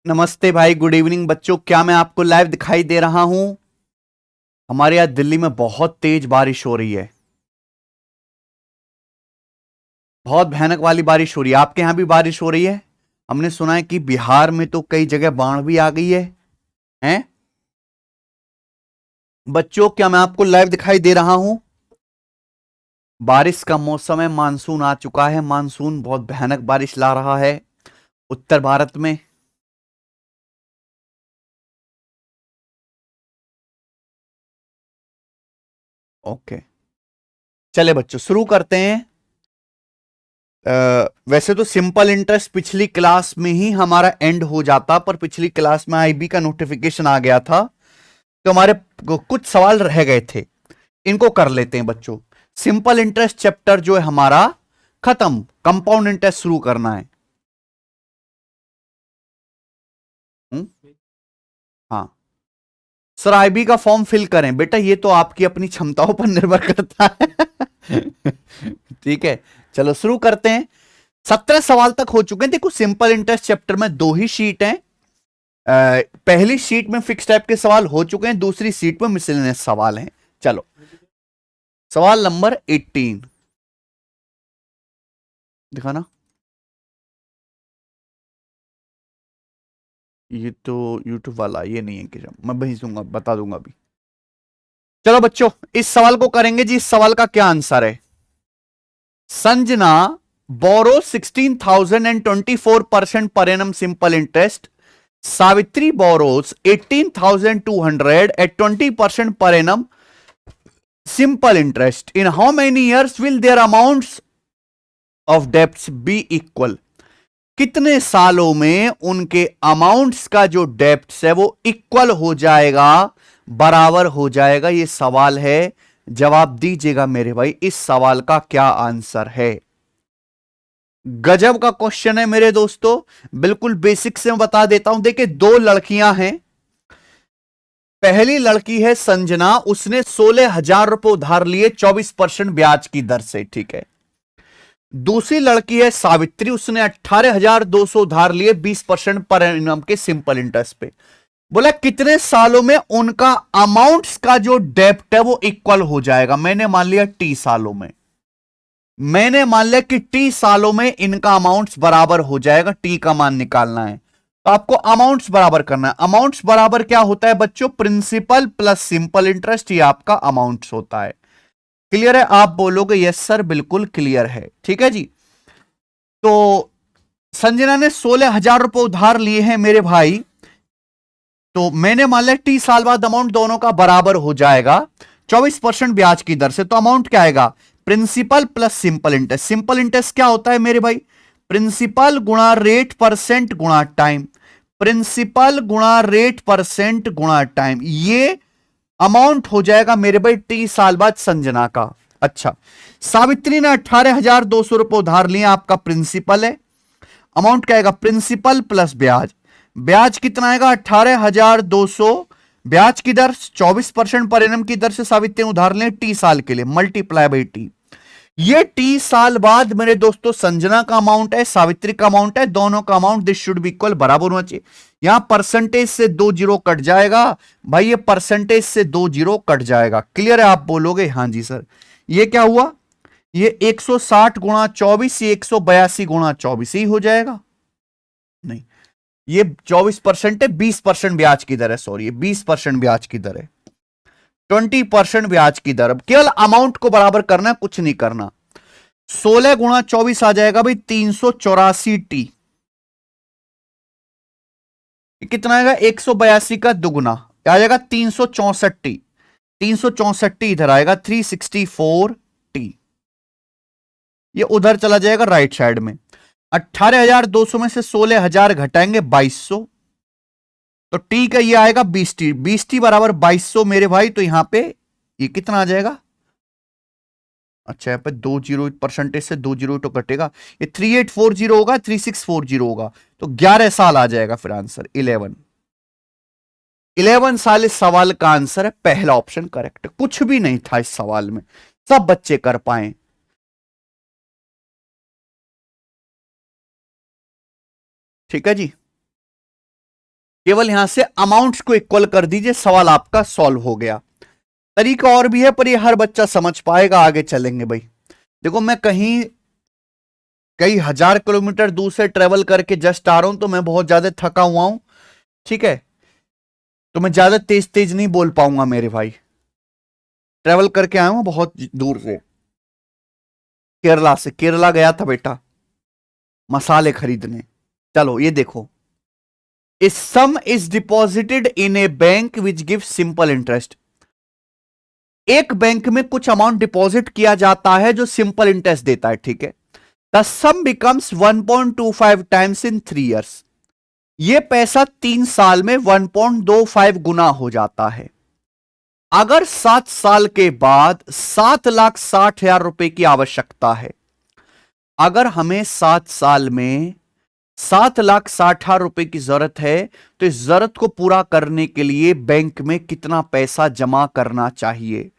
नमस्ते भाई, good evening बच्चों। क्या मैं आपको लाइव दिखाई दे रहा हूं? हमारे यहाँ दिल्ली में बहुत तेज बारिश हो रही है, बहुत भयानक वाली बारिश हो रही है। आपके यहाँ भी बारिश हो रही है? हमने सुना है कि बिहार में तो कई जगह बाढ़ भी आ गई है। हैं बच्चों, क्या मैं आपको लाइव दिखाई दे रहा हूं? बारिश का मौसम है, मानसून आ चुका है। मानसून बहुत भयानक बारिश ला रहा है उत्तर भारत में। ओके, चले बच्चों शुरू करते हैं। वैसे तो सिंपल इंटरेस्ट पिछली क्लास में ही हमारा एंड हो जाता, पर पिछली क्लास में आईबी का नोटिफिकेशन आ गया था तो हमारे कुछ सवाल रह गए थे। इनको कर लेते हैं बच्चों। सिंपल इंटरेस्ट चैप्टर जो है हमारा खत्म, कंपाउंड इंटरेस्ट शुरू करना है। हुँ? हाँ सर, आईबी का फॉर्म फिल करें बेटा, ये तो आपकी अपनी क्षमताओं पर निर्भर करता है। ठीक है, चलो शुरू करते हैं। 17 सवाल तक हो चुके हैं। देखो, सिंपल इंटरेस्ट चैप्टर में दो ही शीट हैं। पहली शीट में फिक्स टाइप के सवाल हो चुके हैं, दूसरी शीट में मिसलेनियस सवाल हैं। चलो, सवाल नंबर 18 दिखाना। ये तो यूट्यूब वाला, ये नहीं है कि मैं भेजूंगा, बता दूंगा अभी। चलो बच्चों, इस सवाल को करेंगे जी। इस सवाल का क्या आंसर है? संजना बोरो 16,024% per annum simple interest. Savitri borrows 18,200 at 20% per annum simple interest. In how many years will their amounts of debts be equal? कितने सालों में उनके अमाउंट्स का जो डेप्ट है वो इक्वल हो जाएगा, बराबर हो जाएगा? ये सवाल है, जवाब दीजिएगा मेरे भाई। इस सवाल का क्या आंसर है? गजब का क्वेश्चन है मेरे दोस्तों। बिल्कुल बेसिक से मैं बता देता हूं। देखिए, दो लड़कियां हैं। पहली लड़की है संजना, उसने 16,000 रुपए उधार लिए 24% ब्याज की दर से, ठीक है। दूसरी लड़की है सावित्री, उसने 18,200 उधार लिए 20% पर एनम के सिंपल इंटरेस्ट पे। बोला कितने सालों में उनका अमाउंट्स का जो डेप्ट है वो इक्वल हो जाएगा। मैंने मान लिया टी सालों में। मैंने मान लिया कि टी सालों में इनका अमाउंट्स बराबर हो जाएगा। टी का मान निकालना है तो आपको अमाउंट्स बराबर करना है। अमाउंट्स बराबर क्या होता है बच्चों? प्रिंसिपल प्लस सिंपल इंटरेस्ट, ये आपका अमाउंट्स होता है। क्लियर है? आप बोलोगे यस सर, बिल्कुल क्लियर है। ठीक है जी। तो संजना ने 16,000 रुपए उधार लिए हैं मेरे भाई। तो मैंने मान लिया टी साल बाद अमाउंट दोनों का बराबर हो जाएगा 24% ब्याज की दर से। तो अमाउंट क्या आएगा? Principal plus simple interest. Simple interest क्या होता है मेरे भाई? प्रिंसिपल गुणा रेट परसेंट गुणा टाइम। प्रिंसिपल गुणा रेट परसेंट गुणा टाइम, ये अमाउंट हो जाएगा मेरे भाई टी साल बाद संजना का। अच्छा, सावित्री ने 18,200 रुपए उधार लिए, आपका प्रिंसिपल है। अमाउंट क्या आएगा? प्रिंसिपल प्लस ब्याज। ब्याज कितना आएगा? 18,200। ब्याज की दर 24% पर एनम की दर से सावित्री ने उधार लिए टी साल के लिए, मल्टीप्लाई बाई टी। ये टी साल बाद मेरे दोस्तों संजना का अमाउंट है, सावित्री का अमाउंट है। दोनों का amount this should be equal, बराबर होना चाहिए। यहां परसेंटेज से 2 जीरो कट जाएगा भाई, ये परसेंटेज से 2 जीरो कट जाएगा। क्लियर है? आप बोलोगे हां जी सर। ये क्या हुआ? ये 160 गुणा 24, ये 182 गुणा 24 ही हो जाएगा। नहीं, ये 24% है, 20% ब्याज की दर है। सॉरी, ये 20% ब्याज की दर है, 20% ब्याज की दर। अब केवल अमाउंट को बराबर करना है, कुछ नहीं करना। 16 गुणा 24 आ जाएगा भाई 384 टी। कितना आएगा? 182 का दुगुना आ जाएगा 364 टी। 364 टी इधर आएगा 364 टी। ये उधर चला जाएगा राइट साइड में। 18,200 में से 16,000 घटाएंगे 2,200, तो टी का ये आएगा 20 टी। 20 टी बराबर 2,200 मेरे भाई। तो यहां पे ये कितना आ जाएगा? अच्छा, यहाँ पे 2 जीरो, परसेंटेज से 2 जीरो तो कटेगा। ये 3840 होगा, 3640 होगा। तो 11 साल आ जाएगा फिर आंसर 11 साल इस सवाल का आंसर है। पहला ऑप्शन करेक्ट। कुछ भी नहीं था इस सवाल में, सब बच्चे कर पाए। ठीक है जी। केवल यहां से अमाउंट्स को इक्वल कर दीजिए, सवाल आपका सॉल्व हो गया। तरीका और भी है पर ये हर बच्चा समझ पाएगा, आगे चलेंगे भाई। देखो मैं कहीं कई हजार किलोमीटर दूर से ट्रेवल करके जस्ट आ रहा हूं, तो मैं बहुत ज्यादा थका हुआ हूं, ठीक है, तो मैं ज्यादा तेज तेज नहीं बोल पाऊंगा मेरे भाई। ट्रेवल करके आया हूं बहुत दूर से, केरला से, केरला गया था बेटा मसाले खरीदने। चलो ये देखो, a sum is deposited in a bank which give simple interest. एक बैंक में कुछ अमाउंट डिपॉजिट किया जाता है जो सिंपल इंटरेस्ट देता है, ठीक है। The some becomes 1.25 times in 3 years। यह पैसा 3 साल में 1.25 गुना हो जाता है। अगर 7 साल के बाद 7,60,000 रुपए की आवश्यकता है, अगर हमें 7 साल में 7,60,000 रुपए की जरूरत है, तो इस जरूरत को पूरा करने के लिए बैंक में कितना पैसा जमा करना चाहिए?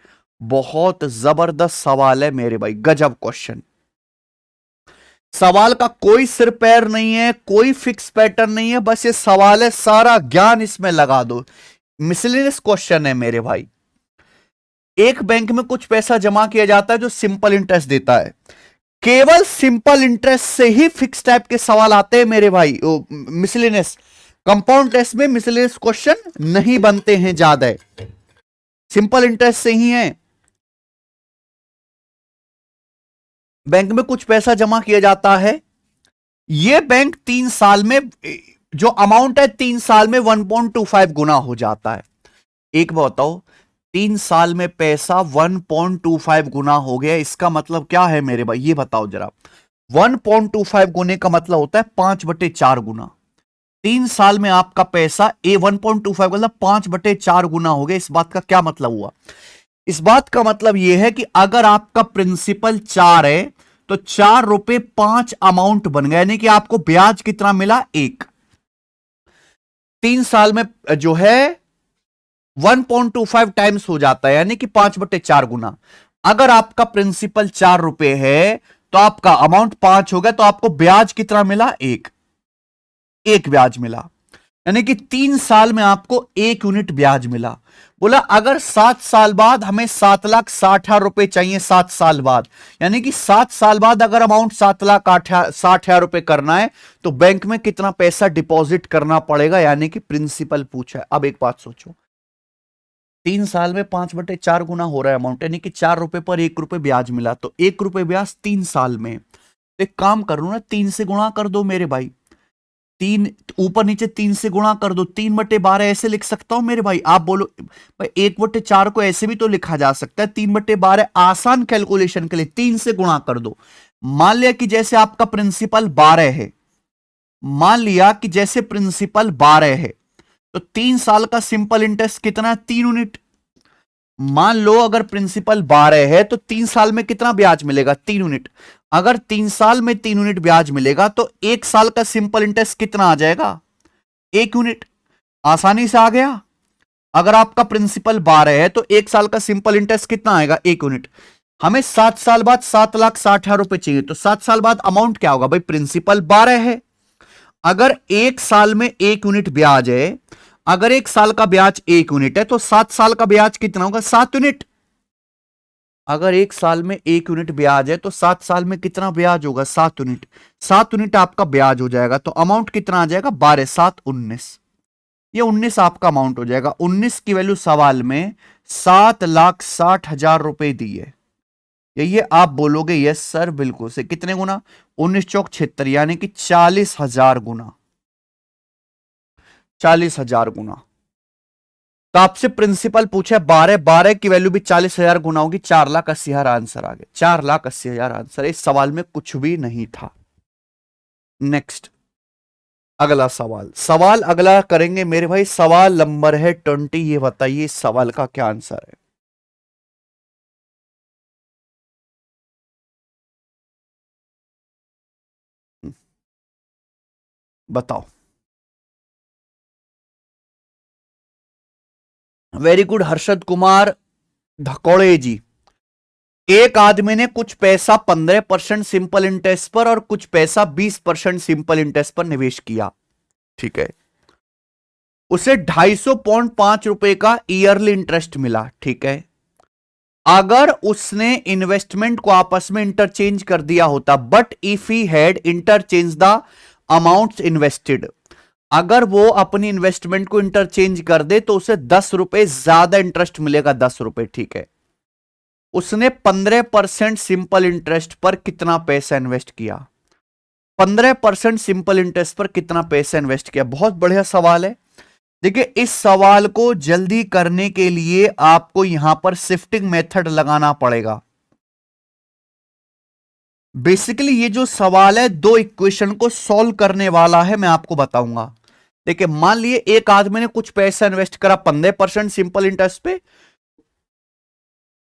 बहुत जबरदस्त सवाल है मेरे भाई, गजब क्वेश्चन। सवाल का कोई सिर पैर नहीं है, कोई फिक्स पैटर्न नहीं है, बस ये सवाल है, सारा ज्ञान इसमें लगा दो। मिसलेनियस क्वेश्चन है मेरे भाई। एक बैंक में कुछ पैसा जमा किया जाता है जो सिंपल इंटरेस्ट देता है। केवल सिंपल इंटरेस्ट से ही फिक्स टाइप के सवाल आते हैं मेरे भाई। मिसलेनियस कंपाउंड टेस्ट में मिसलेनियस क्वेश्चन नहीं बनते हैं ज्यादा, सिंपल इंटरेस्ट से ही है। बैंक में कुछ पैसा जमा किया जाता है, यह बैंक 3 साल में जो अमाउंट है 3 साल में 1.25 गुना हो जाता है। एक बात बताओ, 3 साल में पैसा 1.25 गुना हो गया, इसका मतलब क्या है मेरे भाई, ये बताओ जरा। 1.25 गुने का मतलब होता है 5/4 गुना। 3 साल में आपका पैसा 1.25 मतलब 5/4 गुना हो गया। इस बात का क्या मतलब हुआ? इस बात का मतलब यह है कि अगर आपका प्रिंसिपल 4 है तो 4 रुपए 5 अमाउंट बन गया, यानी कि आपको ब्याज कितना मिला? 1। 3 साल में जो है 1.25 टाइम्स हो जाता है, यानी कि 5/4 गुना। अगर आपका प्रिंसिपल 4 रुपए है तो आपका अमाउंट 5 हो गया, तो आपको ब्याज कितना मिला? 1 ब्याज मिला, यानी कि 3 साल में आपको 1 यूनिट ब्याज मिला। बोला अगर 7 साल बाद हमें 7,60,000 रुपए चाहिए, 7 साल बाद, यानी कि 7 साल बाद अगर अमाउंट 7,60,000 रुपए करना है तो बैंक में कितना पैसा डिपॉजिट करना पड़ेगा, यानी कि प्रिंसिपल पूछा है। अब एक बात सोचो, 3 साल में 5/4 गुना हो रहा है अमाउंट, यानी कि 4 रुपए पर 1 रुपए ब्याज मिला, तो 1 रुपए ब्याज 3 साल में। तो एक काम करो ना, 3 से गुणा कर दो मेरे भाई। 3 ऊपर नीचे 3 से गुणा कर दो, 3/12 ऐसे लिख सकता हूं मेरे भाई। आप बोलो भाई 1/4 को ऐसे भी तो लिखा जा सकता है, 3/12 आसान कैलकुलेशन के लिए 3 से गुणा कर दो। मान लिया कि जैसे आपका प्रिंसिपल 12 है, मान लिया कि जैसे प्रिंसिपल 12 है, तो 3 साल का सिंपल इंटरेस्ट कितना है? 3 यूनिट। मान लो अगर प्रिंसिपल 12 है तो 3 साल में कितना ब्याज मिलेगा? 3 यूनिट। अगर 3 साल में 3 यूनिट ब्याज मिलेगा तो 1 साल का सिंपल इंटरेस्ट कितना आ जाएगा? 1 यूनिट। आसानी से आ गया। अगर आपका प्रिंसिपल 12 है तो 1 साल का सिंपल इंटरेस्ट कितना आएगा? 1 यूनिट। हमें 7 साल बाद 7,60,000 रुपए चाहिए, तो 7 साल बाद अमाउंट क्या होगा भाई? प्रिंसिपल 12 है, अगर 1 साल में 1 यूनिट ब्याज है, अगर 1 साल का ब्याज 1 यूनिट है तो 7 साल का ब्याज कितना होगा? 7 यूनिट। अगर 1 साल में 1 यूनिट ब्याज है तो 7 साल में कितना ब्याज होगा? 7 यूनिट। 7 यूनिट आपका ब्याज हो जाएगा, तो अमाउंट कितना आ जाएगा? 12 7 19। ये 19 आपका अमाउंट हो जाएगा। 19 की वैल्यू सवाल में 7,60,000 रुपए दी है। ये आप बोलोगे यस सर बिल्कुल से। कितने गुना? 19 चौक 76, यानी कि 40,000 गुना। 40,000 गुना। तो आपसे प्रिंसिपल पूछा 12 की वैल्यू भी 40,000 गुना होगी, 4,80,000 आंसर आ गया। 4,80,000 आंसर, इस सवाल में कुछ भी नहीं था। नेक्स्ट अगला सवाल अगला करेंगे मेरे भाई। सवाल नंबर है 20। ये बताइए इस सवाल का क्या आंसर है? बताओ। वेरी गुड हर्षद कुमार धकोड़े जी। एक आदमी ने कुछ पैसा 15% सिंपल इंटरेस्ट पर और कुछ पैसा 20% सिंपल इंटरेस्ट पर निवेश किया, ठीक है। उसे 250.5 का ईयरली इंटरेस्ट मिला, ठीक है। अगर उसने इन्वेस्टमेंट को आपस में इंटरचेंज कर दिया होता, but if he had interchange the amounts invested, अगर वो अपनी इन्वेस्टमेंट को इंटरचेंज कर दे तो उसे 10 रुपए ज्यादा इंटरेस्ट मिलेगा, 10 रुपए, ठीक है। उसने 15% सिंपल इंटरेस्ट पर कितना पैसा इन्वेस्ट किया? 15% सिंपल इंटरेस्ट पर कितना पैसा इन्वेस्ट किया? बहुत बढ़िया सवाल है। देखिए, इस सवाल को जल्दी करने के लिए आपको यहां पर शिफ्टिंग मेथड लगाना पड़ेगा। बेसिकली ये जो सवाल है, दो इक्वेशन को सॉल्व करने वाला है, मैं आपको बताऊंगा। देखिए, मान लिए एक आदमी ने कुछ पैसा इन्वेस्ट करा 15% सिंपल इंटरेस्ट पे,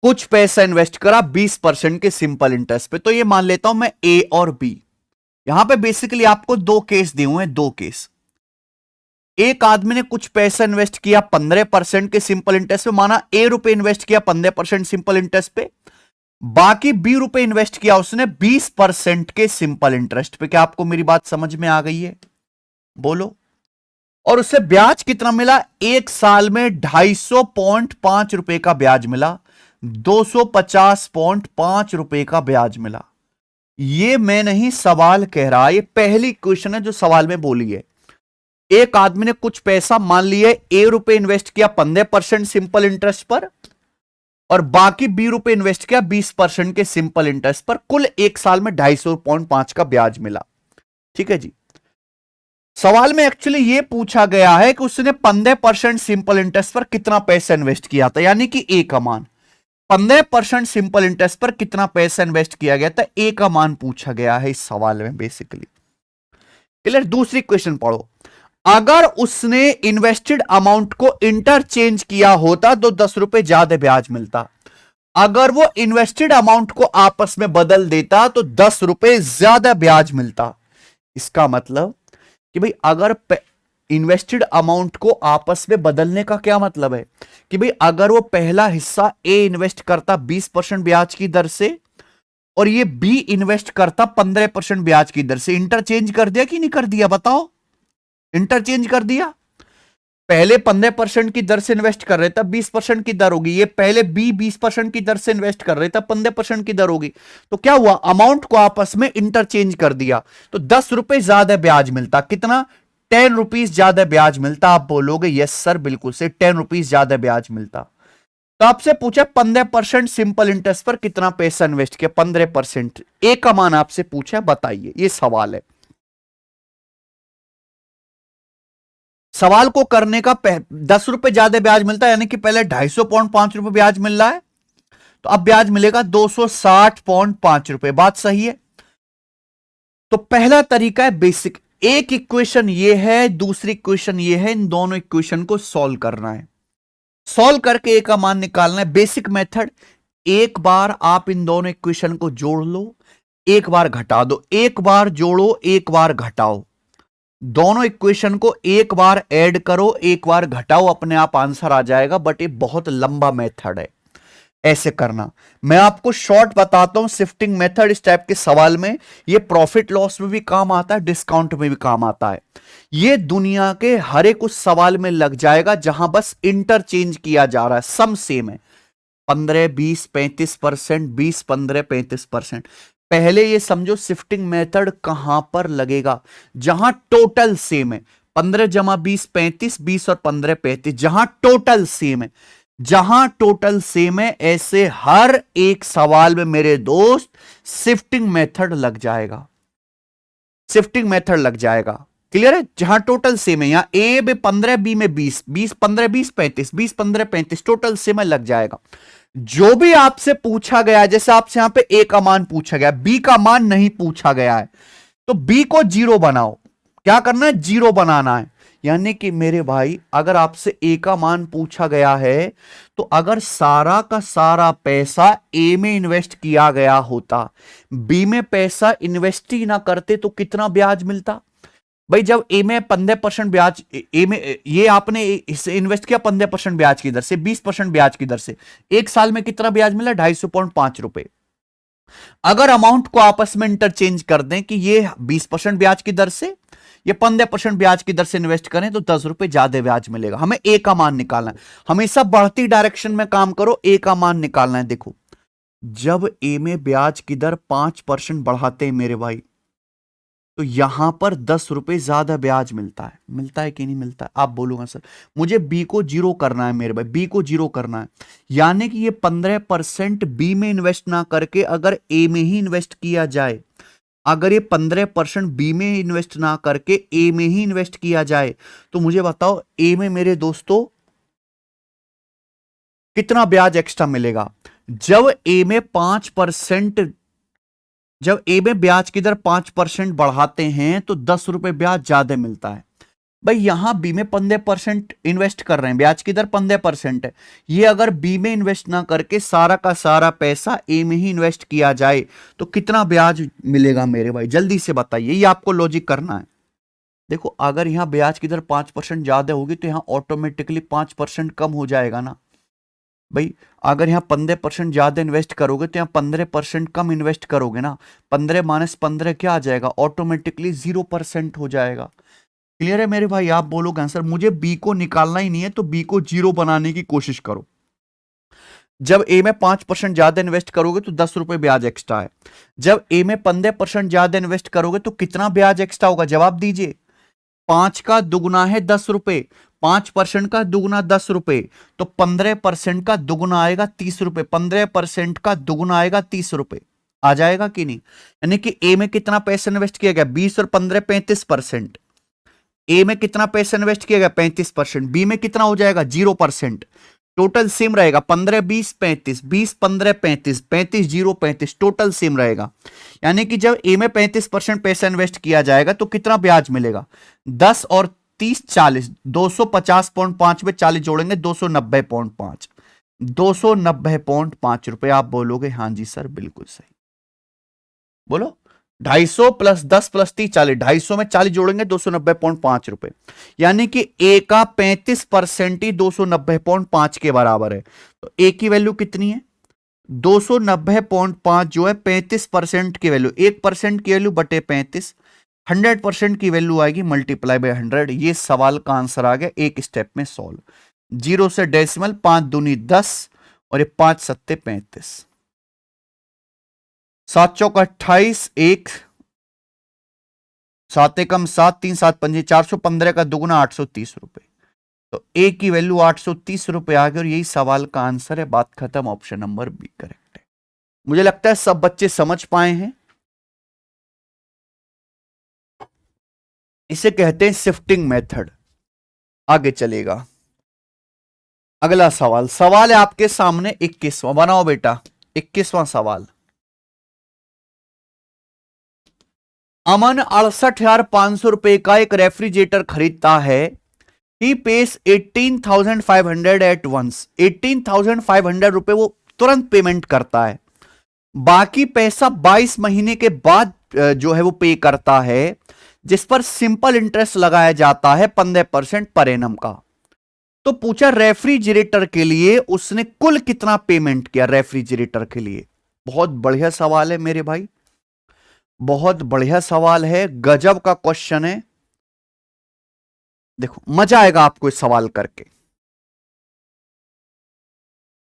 कुछ पैसा इन्वेस्ट करा 20% के सिंपल इंटरेस्ट पे। तो ये मान लेता हूं मैं ए और बी। यहां पे बेसिकली आपको दो केस दिए हुए हैं, दो केस। एक आदमी ने कुछ पैसा इन्वेस्ट किया 15% के सिंपल इंटरेस्ट पे, माना ए रुपए इन्वेस्ट किया 15% सिंपल इंटरेस्ट पे, बाकी बी रुपए इन्वेस्ट किया उसने 20% के सिंपल इंटरेस्ट पे। क्या आपको मेरी बात समझ में आ गई है? बोलो। और उससे ब्याज कितना मिला? एक साल में 250.5 रुपए का ब्याज मिला, 250.5 रुपए का ब्याज मिला। ये मैं नहीं सवाल कह रहा, ये पहली क्वेश्चन है जो सवाल में बोली है। एक आदमी ने कुछ पैसा, मान लिए ए रुपए इन्वेस्ट किया 15% सिंपल इंटरेस्ट पर, और बाकी बी रुपए इन्वेस्ट किया 20% के सिंपल इंटरेस्ट पर। कुल एक साल में 250.5 का ब्याज मिला, ठीक है जी। सवाल में एक्चुअली यह पूछा गया है कि उसने 15% सिंपल इंटरेस्ट पर कितना पैसा इन्वेस्ट किया था, यानी कि ए का मान। 15% सिंपल इंटरेस्ट पर कितना पैसा इन्वेस्ट किया गया था, ए का मान पूछा गया है इस सवाल में बेसिकली। क्लियर? दूसरी क्वेश्चन पढ़ो। अगर उसने इन्वेस्टेड अमाउंट को इंटरचेंज किया होता तो 10 रुपए ज्यादा ब्याज मिलता। अगर वो इन्वेस्टेड अमाउंट को आपस में बदल देता तो 10 रुपए ज्यादा ब्याज मिलता। इसका मतलब कि भाई, अगर इन्वेस्टेड अमाउंट को आपस में बदलने का क्या मतलब है कि भाई, अगर वो पहला हिस्सा ए इन्वेस्ट करता 20% ब्याज की दर से, और ये बी इन्वेस्ट करता 15% ब्याज की दर से, इंटरचेंज कर दिया कि नहीं कर दिया? बताओ। इंटरचेंज कर दिया। पहले 15% की दर से इन्वेस्ट कर रहे था, 20% की दर होगी। ये पहले बी 20% की दर से इन्वेस्ट कर रहे था, 15% की दर होगी। तो क्या हुआ? अमाउंट को आपस में इंटरचेंज कर दिया तो 10 रुपए ज्यादा ब्याज मिलता। कितना? 10 रुपीज ज्यादा ब्याज मिलता। आप बोलोगे यस सर, बिल्कुल से 10 रुपीज ज्यादा ब्याज मिलता। तो आपसे पूछा 15% सिंपल इंटरेस्ट पर कितना पैसा इन्वेस्ट किया? 15%। ए का मान आपसे पूछा, बताइए। ये सवाल है। सवाल को करने का 10 रुपए ज्यादा ब्याज मिलता है, यानी कि पहले 250.5 रुपए ब्याज मिल रहा है, तो अब ब्याज मिलेगा 260.5 रुपए। बात सही है। तो पहला तरीका है बेसिक। एक इक्वेशन ये है, दूसरी इक्वेशन ये है, इन दोनों इक्वेशन को सॉल्व करना है। सॉल्व करके ए का मान निकालना है। बेसिक मेथड, एक बार आप इन दोनों इक्वेशन को जोड़ लो, एक बार घटा दो, एक बार जोड़ो, एक बार घटाओ। दोनों इक्वेशन को एक बार ऐड करो, एक बार घटाओ, अपने आप आंसर आ जाएगा। बट ये बहुत लंबा मेथड है ऐसे करना। मैं आपको शॉर्ट बताता हूं शिफ्टिंग मेथड। इस टाइप के सवाल में ये प्रॉफिट लॉस में भी काम आता है, डिस्काउंट में भी काम आता है। ये दुनिया के हर एक उस सवाल में लग जाएगा जहां बस इंटरचेंज किया जा रहा है, सम सेम है। 15, 20, 35%, 20, 15, 35%। पहले ये समझो शिफ्टिंग मेथड कहां पर लगेगा? जहां टोटल सेम है। 15 जमा 20 35, 20 और 15 35। जहां टोटल सेम है, जहां टोटल सेम है, ऐसे हर एक सवाल में मेरे दोस्त शिफ्टिंग मेथड लग जाएगा। शिफ्टिंग मेथड लग जाएगा। क्लियर है? जहां टोटल सेम है, यहां ए में 15, बी में 20, 20 15 20 35, 20 15 35, टोटल सेम है, लग जाएगा। जो भी आपसे पूछा गया है, जैसे आपसे यहां पे ए का मान पूछा गया, बी का मान नहीं पूछा गया है, तो बी को 0 बनाओ। क्या करना है? 0 बनाना है। यानी कि मेरे भाई, अगर आपसे ए का मान पूछा गया है, तो अगर सारा का सारा पैसा ए में इन्वेस्ट किया गया होता, बी में पैसा इन्वेस्ट ही ना करते, तो कितना ब्याज मिलता? भाई, जब ए में 15% ब्याज, ए में ये आपने इसे इन्वेस्ट किया 15% ब्याज की दर से, 20% ब्याज की दर से, एक साल में कितना ब्याज मिला? 250.5 रुपए। अगर अमाउंट को आपस में इंटरचेंज कर दें कि ये 20% ब्याज की दर से, ये 15% ब्याज की दर से इन्वेस्ट करें तो 10 रुपए ज्यादा ब्याज मिलेगा। हमें ए का मान निकालना है, हमेशा बढ़ती डायरेक्शन में काम करो, ए का मान निकालना है। देखो जब ए में ब्याज की दर 5% बढ़ाते हैं मेरे भाई, तो यहां पर 10 रुपए ज्यादा ब्याज मिलता है कि नहीं मिलता है? आप बोलूंगा सर मुझे बी को जीरो करना है मेरे भाई, बी को जीरो करना है, यानी कि ये 15% बी में इन्वेस्ट ना करके अगर ए में ही इन्वेस्ट किया जाए, अगर ये 15% बी में इन्वेस्ट ना करके ए में ही इन्वेस्ट किया जाए, तो मुझे बताओ ए में मेरे दोस्तों कितना ब्याज एक्स्ट्रा मिलेगा। जब ए में 5%, जब ए में ब्याज की दर 5% बढ़ाते हैं तो 10 रुपए ब्याज ज्यादा मिलता है। भाई यहां बी में 15% इन्वेस्ट कर रहे हैं, ब्याज की दर 15% है, ये अगर बी में इन्वेस्ट ना करके सारा का सारा पैसा ए में ही इन्वेस्ट किया जाए तो कितना ब्याज मिलेगा मेरे भाई, जल्दी से बताइए, ये आपको लॉजिक करना है। देखो अगर यहां ब्याज की दर 5% ज्यादा होगी तो यहां ऑटोमेटिकली 5% कम हो जाएगा ना भाई। अगर यहां 15% ज्यादा इन्वेस्ट करोगे तो यहां 15% कम इन्वेस्ट करोगे ना, 15 माइनस 15 क्या आ जाएगा, ऑटोमेटिकली 0% हो जाएगा। क्लियर है मेरे भाई? आप बोलोगे आंसर मुझे बी को निकालना ही नहीं है तो बी को जीरो बनाने की कोशिश करो। जब ए में 5% ज्यादा इन्वेस्ट करोगे तो 10 रुपए ब्याज एक्स्ट्रा है, जब ए में 15% ज्यादा इन्वेस्ट करोगे तो कितना ब्याज एक्स्ट्रा होगा, जवाब दीजिए। 5 का दुगुना है 10 रुपए, 5% का दुगुना 10 रुपए, तो 15% का दुगुना आएगा 30 रुपए, 15% का दुगुना आएगा 30 रुपए, आ जाएगा कि नहीं? यानी कि ए में कितना पैसा इन्वेस्ट किया गया, 20 और 15 35%। ए में कितना पैसा इन्वेस्ट किया गया 35%, बी में कितना हो जाएगा 0%। टोटल सेम रहेगा 15 20 35, 20 15 35, 35 0 35, टोटल सेम रहेगा। यानी कि जब ए में 35% पैसा इन्वेस्ट किया जाएगा तो कितना ब्याज मिलेगा, 10 और 30 40, 250.5 में 40 जोड़ेंगे 290.5, 290.5 रुपए। आप बोलोगे हाँ जी सर बिल्कुल सही, बोलो 250 प्लस 10 प्लस 30 40, 250 में 40 जोड़ेंगे 290.5 रुपए, यानी कि ए का 35% ही 290.5 के बराबर है। तो ए की वैल्यू कितनी है 290.5, जो है 35% की वैल्यू, 1% की वैल्यू बटे 35, 100% की वैल्यू आएगी मल्टीप्लाई बाय 100। ये सवाल का आंसर आ गया, एक स्टेप में सॉल्व। 0 से डेसिमल, 5 दूनी 10 और ये 5 सत्ते 35, 7 चौक 28, 1 7 एकम 7, 3 7 पंजे 415 का दुगुना 830 रुपए। तो ए की वैल्यू 830 रुपए आ गई और यही सवाल का आंसर है। बात खत्म, ऑप्शन नंबर बी करेक्ट है। मुझे लगता है सब बच्चे समझ पाए हैं। इसे कहते हैं शिफ्टिंग मेथड। आगे चलेगा अगला सवाल। सवाल है आपके सामने 21वां, बनाओ बेटा 21वां सवाल। अमन 68,500 रुपए का एक रेफ्रिजरेटर खरीदता है। ही पेस 18,500 एट वंस। 18,500 रुपए वो तुरंत पेमेंट करता है, बाकी पैसा 22 महीने के बाद जो है वो पे करता है, जिस पर सिंपल इंटरेस्ट लगाया जाता है 15% पर एनम का। तो पूछा रेफ्रिजरेटर के लिए उसने कुल कितना पेमेंट किया रेफ्रिजरेटर के लिए। बहुत बढ़िया सवाल है मेरे भाई, बहुत बढ़िया सवाल है, गजब का क्वेश्चन है। देखो मजा आएगा आपको इस सवाल करके।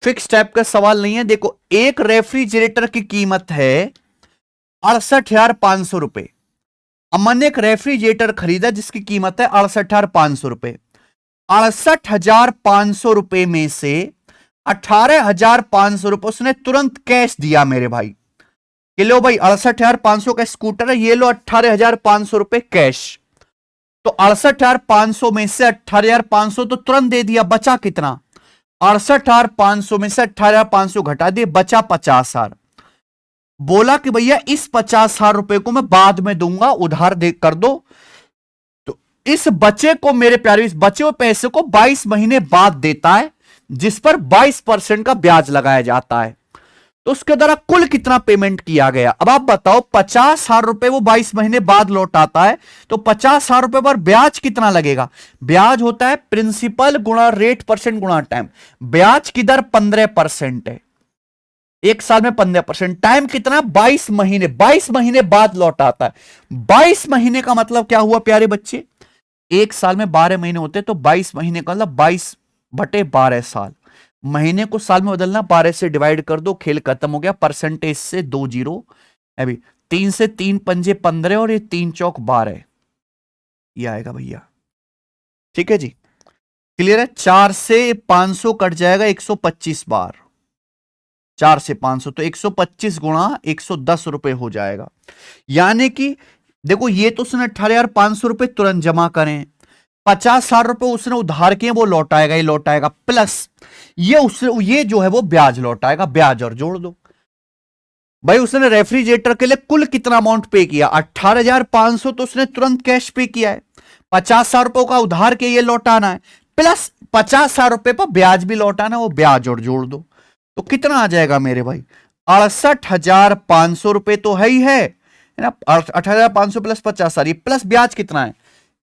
फिक्स टाइप का सवाल नहीं है। देखो एक रेफ्रिजरेटर की कीमत है 68,500 रुपए। अमन ने एक रेफ्रिजरेटर खरीदा जिसकी कीमत है 68,500 रुपए। 68,500 रुपए में से 18,500 रुपए उसने तुरंत कैश दिया मेरे भाई। ये लो भाई 68,500 का स्कूटर है, ये लो 18,500 रुपए कैश। तो 68,500 में से 18,500 तो तुरंत दे दिया, बचा कितना 68,500 में से 18,500 घटा दिए, बचा 50,000। बोला कि भैया इस 50,000 रुपए को मैं बाद में दूंगा, उधार दे कर दो। तो इस बचे को मेरे प्यारे, इस बचे हुए पैसे को 22 महीने बाद देता है, जिस पर 22% का ब्याज लगाया जाता है। तो उसके द्वारा कुल कितना पेमेंट किया गया। अब आप बताओ 50,000 रुपए वो 22 महीने बाद लौटाता है, तो 50,000 रुपए पर ब्याज कितना लगेगा। ब्याज होता है प्रिंसिपल गुणा रेट परसेंट गुणा टाइम। ब्याज की दर 15% है। एक साल में 15%, टाइम कितना, 22 महीने, 22 महीने बाद लौट आता है। 22 महीने का मतलब क्या हुआ प्यारे बच्चे, एक साल में 12 महीने होते, तो 22 महीने का मतलब 22/12 साल। महीने को साल में बदलना, 12 से डिवाइड कर दो, खेल खत्म हो गया। परसेंटेज से 2 जीरो, अभी 3 से 3 पंजे 15 और ये 3 चौक 12, ये आएगा भैया। ठीक है जी, क्लियर है। 4 से 500 कट जाएगा 125 बार, 4 से 500 तो 125 गुणा 110 रुपए हो जाएगा। यानी कि देखो, ये तो उसने 18,500 रुपए तुरंत जमा करें, 50,000 रुपए उसने उधार किए वो लौटाएगा, ये लौटाएगा, प्लस ये जो है वो ब्याज लौटाएगा, ब्याज और जोड़ दो भाई। उसने रेफ्रिजरेटर के लिए कुल कितना अमाउंट पे किया, 18,500 तो उसने तुरंत कैश पे किया है, 50,000 रुपए का उधार के ये लौटाना है, प्लस 50,000 रुपए पर ब्याज भी लौटाना, वो ब्याज और जोड़ दो, तो कितना आ जाएगा मेरे भाई, 68,500 रुपए तो है ही है ना। 18,500 प्लस 50,000, ये प्लस ब्याज कितना है,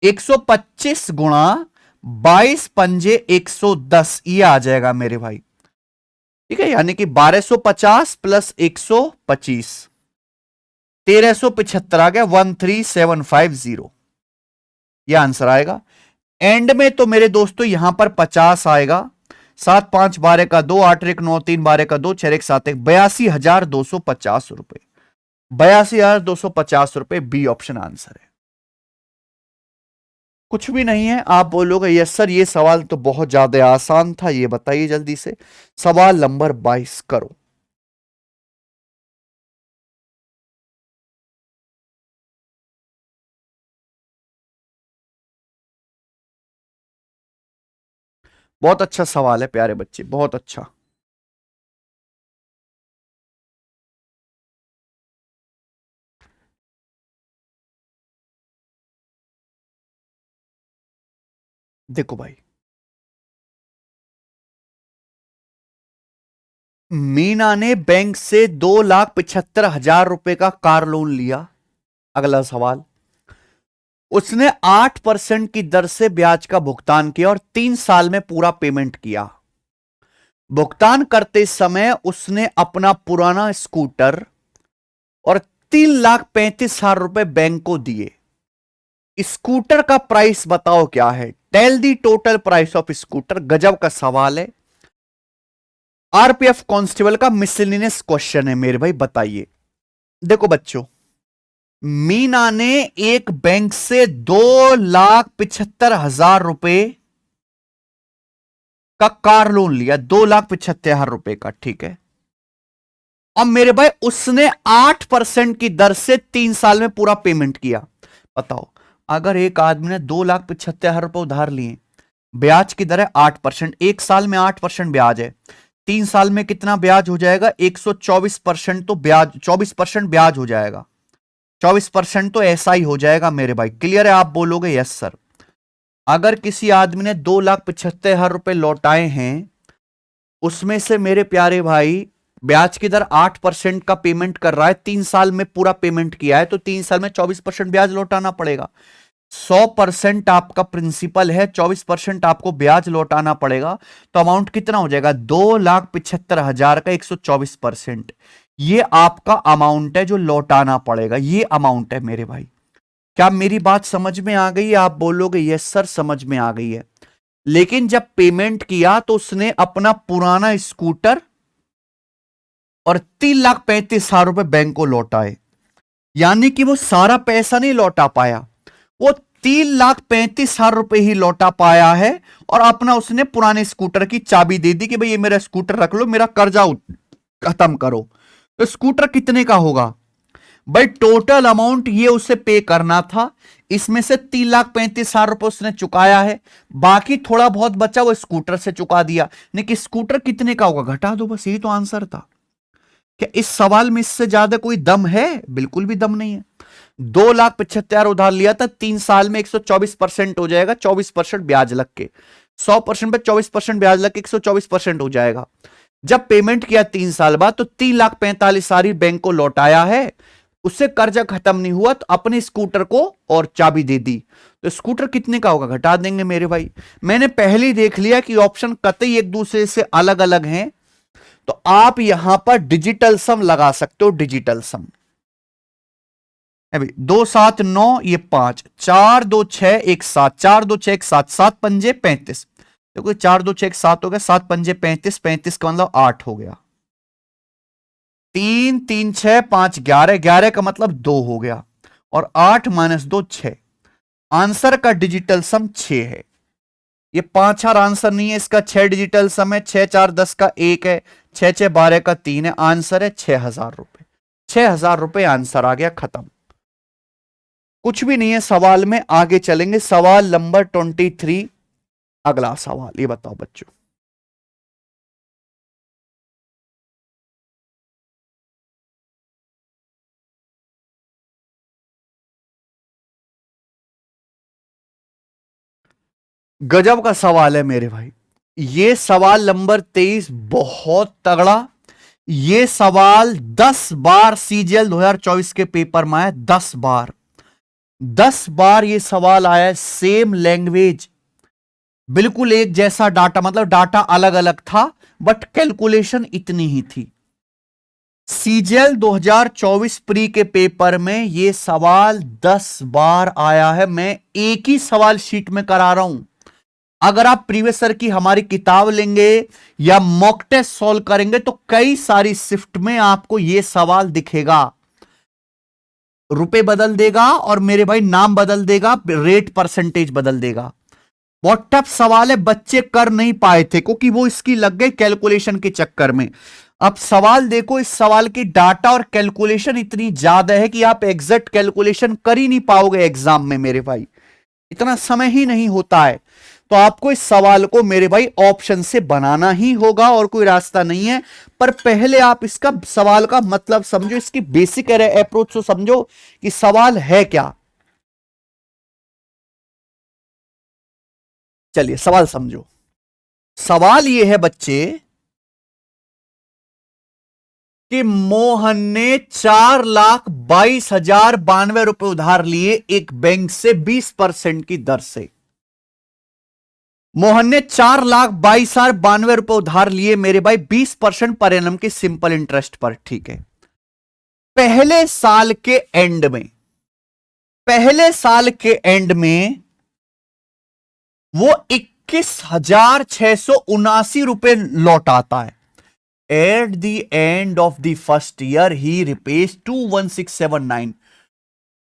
125 गुणा 22 पंजे 110, ये आ जाएगा मेरे भाई। ठीक है, यानी कि 1250 प्लस 125, 1375 आ गया, 13750, ये आंसर आएगा। एंड में तो मेरे दोस्तों यहां पर 50 आएगा, 7 5 12 का 2, 8 1 9 3 12 का 2, 6 1 7 1, 82,250 रुपए, 82,250 रुपए, बी ऑप्शन आंसर है। कुछ भी नहीं है, आप बोलोगे यस सर ये सवाल तो बहुत ज्यादा आसान था, ये बताइए जल्दी से। सवाल नंबर 22 करो। बहुत अच्छा सवाल है प्यारे बच्चे, बहुत अच्छा। देखो भाई, मीना ने बैंक से 2,75,000 रुपए का कार लोन लिया। अगला सवाल, उसने 8% की दर से ब्याज का भुगतान किया और 3 साल में पूरा पेमेंट किया। भुगतान करते समय उसने अपना पुराना स्कूटर और 3,35,000 रुपए बैंक को दिए। स्कूटर का प्राइस बताओ क्या है, tell the total price of scooter. गजब का सवाल है, आरपीएफ कांस्टेबल का मिसलिनियस क्वेश्चन है मेरे भाई, बताइए। देखो बच्चों, मीना ने एक बैंक से 2,75,000 रुपए का कार लोन लिया, 2,75,000 रुपए का, ठीक है। अब मेरे भाई उसने 8% की दर से 3 साल में पूरा पेमेंट किया। बताओ, अगर एक आदमी ने 2,75,000 रुपए उधार लिए, ब्याज की दर है 8%, एक साल में 8% ब्याज है, 3 साल में कितना ब्याज हो जाएगा, 124%, तो ब्याज 24% ब्याज हो जाएगा, 24% तो ऐसा ही हो जाएगा मेरे भाई। क्लियर है, आप बोलोगे यस सर। अगर किसी आदमी ने 2,75,000 रुपए लौटाए हैं, उसमें से मेरे प्यारे भाई ब्याज की दर 8% का पेमेंट कर रहा है, 3 साल में पूरा पेमेंट किया है, तो 3 साल में 24% ब्याज लौटाना पड़ेगा। 100% आपका प्रिंसिपल है, 24% आपको ब्याज लौटाना पड़ेगा, तो अमाउंट कितना हो जाएगा, 2,75,000 का 124%, ये आपका अमाउंट है जो लौटाना पड़ेगा, ये अमाउंट है मेरे भाई। क्या मेरी बात समझ में आ गई है, आप बोलोगे यस सर समझ में आ गई है। लेकिन जब पेमेंट किया तो उसने अपना पुराना स्कूटर और 3,35,000 रुपए बैंक को लौटाए, यानी कि वो सारा पैसा नहीं लौटा पाया, वो 3,35,000 रुपए ही लौटा पाया है, और अपना उसने पुराने स्कूटर की चाबी दे दी कि भाई ये मेरा स्कूटर रख लो, मेरा कर्जा खत्म करो। तो स्कूटर कितने का होगा भाई, टोटल अमाउंट ये उसे पे करना था, इसमें से 3,35,000 रुपए उसने चुकाया है, बाकी थोड़ा बहुत बचा वो स्कूटर से चुका दिया। लेकिन स्कूटर कितने का होगा, घटा दो, बस यही तो आंसर था। क्या इस सवाल में इससे ज्यादा कोई दम है, बिल्कुल भी दम नहीं है। 2,75,000 उधार लिया था, 3 साल में 124% हो जाएगा, 24% ब्याज लग के, 100% पे 24% ब्याज लग के 124% हो जाएगा। जब पेमेंट किया 3 साल बाद, तो 3,45,000 सारी बैंक को लौटाया है, उससे कर्जा खत्म नहीं हुआ, तो अपने स्कूटर को और चाबी दे दी। तो स्कूटर कितने का होगा, घटा देंगे मेरे भाई। मैंने पहले ही देख लिया कि ऑप्शन कतई एक दूसरे से अलग अलग हैं, तो आप यहां पर डिजिटल सम लगा सकते हो, डिजिटल सम। अभी 2 7 9, ये 5, 4 2 6 1 7, 4 2 6 1 7, 7 पंजे 35। देखो 4 2 6 1 7 हो गया, 7 पंजे 35, 35 का मतलब 8 हो गया। 3 3 6 5 11, 11 का मतलब 2 हो गया, और 8 माइनस 2 6। आंसर का डिजिटल सम 6 है। ये 5 4 आंसर नहीं है, इसका 6 डिजिटल सम है। 6 4 10 का 1 है, 6 6 12 का 3 है। आंसर है 6,000 रुपए। 6,000 रुपए आंसर आ गया, खत्म। कुछ भी नहीं है सवाल में, आगे चलेंगे। सवाल नंबर 23, अगला सवाल। ये बताओ बच्चों, गजब का सवाल है मेरे भाई। ये सवाल नंबर 23 बहुत तगड़ा। ये सवाल 10 बार सीजीएल 2024 के पेपर में आया, 10 बार। 10 बार ये सवाल आया है। सेम लैंग्वेज, बिल्कुल एक जैसा डाटा, मतलब डाटा अलग अलग था बट कैलकुलेशन इतनी ही थी। सीजीएल 2024 प्री के पेपर में ये सवाल 10 बार आया है। मैं एक ही सवाल शीट में करा रहा हूं। अगर आप प्रीवियस ईयर की हमारी किताब लेंगे या मॉक टेस्ट सॉल्व करेंगे तो कई सारी शिफ्ट में आपको यह सवाल दिखेगा। रुपए बदल देगा और मेरे भाई नाम बदल देगा, रेट परसेंटेज बदल देगा। बहुत टफ सवाल है, बच्चे कर नहीं पाए थे क्योंकि वो इसकी लग गए कैलकुलेशन के चक्कर में। अब सवाल देखो, इस सवाल की डाटा और कैलकुलेशन इतनी ज्यादा है कि आप एग्जैक्ट कैलकुलेशन कर ही नहीं पाओगे एग्जाम में मेरे भाई, इतना समय ही नहीं होता है। तो आपको इस सवाल को मेरे भाई ऑप्शन से बनाना ही होगा और कोई रास्ता नहीं है। पर पहले आप इसका सवाल का मतलब समझो, इसकी बेसिक अप्रोच तो समझो कि सवाल है क्या। चलिए सवाल समझो। सवाल यह है बच्चे कि मोहन ने 4,22,092 रुपए उधार लिए एक बैंक से 20% की दर से। मोहन ने 4,22,092 रुपए उधार लिए मेरे भाई 20% पर एनम के सिंपल इंटरेस्ट पर, ठीक है। पहले साल के एंड में, पहले साल के एंड में वो 21,679 रुपए लौटाता है। At the end of the first year ही repays 21679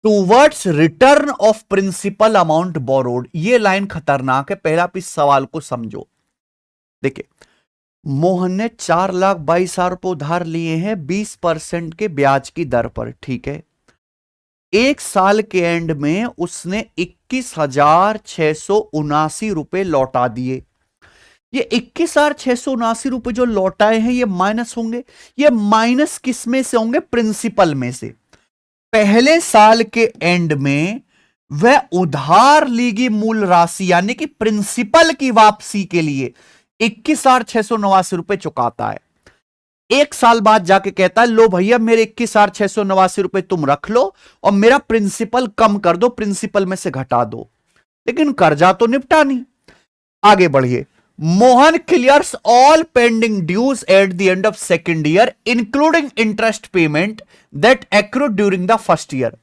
towards return of principal amount borrowed. ये लाइन खतरनाक है, पहला आप इस सवाल को समझो। देखिए, मोहन ने 4,22,000 रुपए उधार लिए हैं 20% के ब्याज की दर पर, ठीक है। एक साल के एंड में उसने 21,679 रुपए लौटा दिए। ये 21,679 रुपए जो लौटाए हैं ये माइनस होंगे। ये माइनस किस में से होंगे? प्रिंसिपल में से। पहले साल के एंड में वह उधार ली गई मूल राशि यानी कि प्रिंसिपल की वापसी के लिए 21,689 रुपए चुकाता है। एक साल बाद जाके कहता है, लो भैया मेरे 21,689 रुपए तुम रख लो और मेरा प्रिंसिपल कम कर दो, प्रिंसिपल में से घटा दो। लेकिन कर्जा तो निपटा नहीं। आगे बढ़िए। Mohan clears all pending dues at the end of second year including interest payment that accrued during the first year.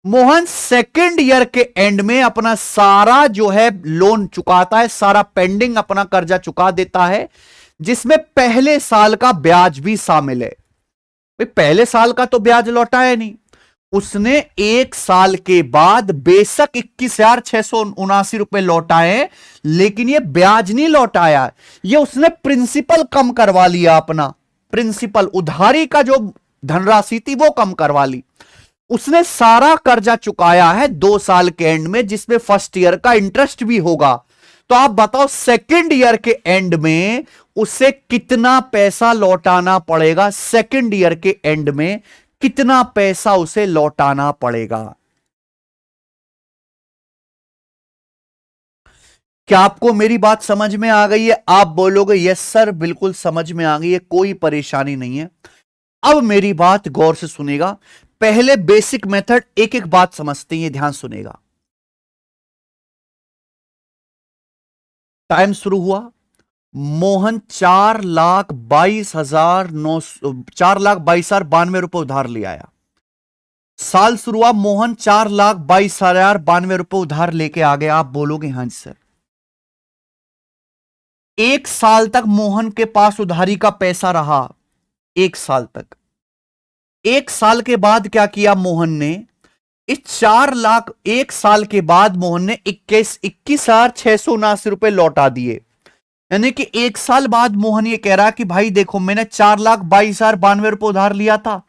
Mohan second year के एंड में अपना सारा जो है लोन चुकाता है, सारा पेंडिंग अपना कर्जा चुका देता है, जिसमें पहले साल का ब्याज भी शामिल है। पहले साल का तो ब्याज लौटाया नहीं उसने। एक साल के बाद बेशक 21,679 रुपए लौटाए, लेकिन यह ब्याज नहीं लौटाया, यह उसने प्रिंसिपल कम करवा लिया। अपना प्रिंसिपल, उधारी का जो धनराशि थी वो कम करवा ली। उसने सारा कर्जा चुकाया है 2 साल के एंड में, जिसमें फर्स्ट ईयर का इंटरेस्ट भी होगा। तो आप बताओ सेकेंड ईयर के एंड में उसे कितना पैसा लौटाना पड़ेगा? सेकेंड ईयर के एंड में कितना पैसा उसे लौटाना पड़ेगा? क्या आपको मेरी बात समझ में आ गई है? आप बोलोगे यस सर बिल्कुल समझ में आ गई है, कोई परेशानी नहीं है। अब मेरी बात गौर से सुनेगा। पहले बेसिक मेथड, एक एक बात समझते हैं, ध्यान सुनेगा। टाइम शुरू हुआ, मोहन 4,22,92 उधार ले आया। साल शुरू हुआ, मोहन 4,22,092 उधार लेके आ गया। आप बोलोगे हाँ जी सर। एक साल तक मोहन के पास उधारी का पैसा रहा, एक साल तक। एक साल के बाद क्या किया मोहन ने, इस 4 लाख, एक साल के बाद मोहन ने 21,679 रुपए लौटा दिए। यानी कि एक साल बाद मोहन ये कह रहा कि भाई देखो मैंने 4,22,092 रुपए उधार लिया था।